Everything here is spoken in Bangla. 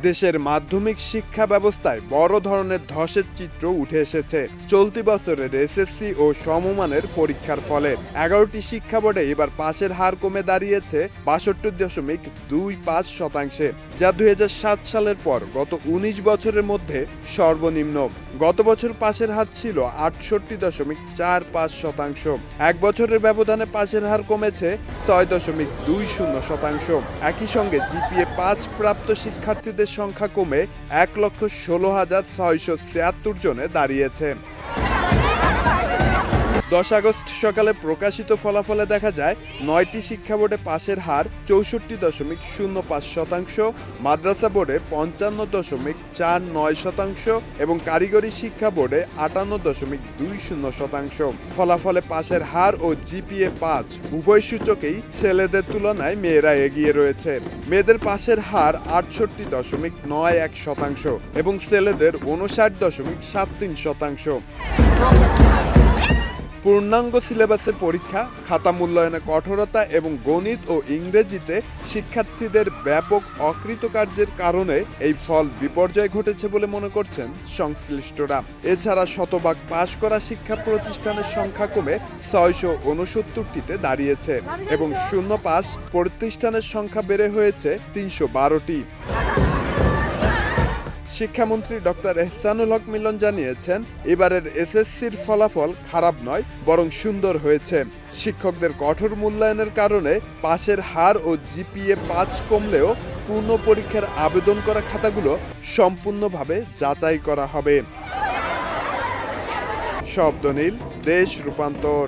দেশের মাধ্যমিক শিক্ষা ব্যবস্থায় বড় ধরনের ধসের চিত্র উঠে এসেছে চলতি বছরের এসএসসি ও সমমানের পরীক্ষার ফলে। 11টি শিক্ষা বোর্ডে এবার পাশের হার কমে দাঁড়িয়েছে 62.25%, যা 2007 সালের পর গত 19 বছরের মধ্যে সর্বনিম্ন। গত বছর পাশের হার ছিল 68.45%। এক বছরের ব্যবধানে পাশের হার কমেছে 6.20%। একই সঙ্গে জিপিএ 5 প্রাপ্ত শিক্ষার্থীদের সংখ্যা কমে 1,16,676 জনে দাঁড়িয়েছে। 10 আগস্ট সকালে প্রকাশিত ফলাফলে দেখা যায় 9টি শিক্ষা বোর্ডে পাশের হার 64.05%, মাদ্রাসা বোর্ডে 55.49% এবং কারিগরি শিক্ষা বোর্ডে 58.20%। ফলাফলে পাশের হার ও জিপিএ 5 উভয় সূচকেই ছেলেদের তুলনায় মেয়েরা এগিয়ে রয়েছে। মেয়েদের পাশের হার 68.91% এবং ছেলেদের 59.73%। পূর্ণাঙ্গ সিলেবাসের পরীক্ষা, খাতা মূল্যায়নে কঠোরতা এবং গণিত ও ইংরেজিতে শিক্ষার্থীদের ব্যাপক অকৃতকার্যের কারণে এই ফল বিপর্যয় ঘটেছে বলে মনে করছেন সংশ্লিষ্টরা। এছাড়া শতভাগ পাশ করা শিক্ষা প্রতিষ্ঠানের সংখ্যা কমে 669টিতে দাঁড়িয়েছে এবং শূন্য পাস প্রতিষ্ঠানের সংখ্যা বেড়ে হয়েছে 312টি। শিক্ষামন্ত্রী ডক্টর এহসানুল হক মিলন জানিয়েছেন, এবারের এসএসসির ফলাফল খারাপ নয়, বরং সুন্দর হয়েছে। শিক্ষকদের কঠোর মূল্যায়নের কারণে পাশের হার ও জিপিএ 5 কমলেও পূর্ণ পরীক্ষার আবেদন করা খাতাগুলো সম্পূর্ণভাবে যাচাই করা হবে। শব্দ নীল, দেশ রূপান্তর।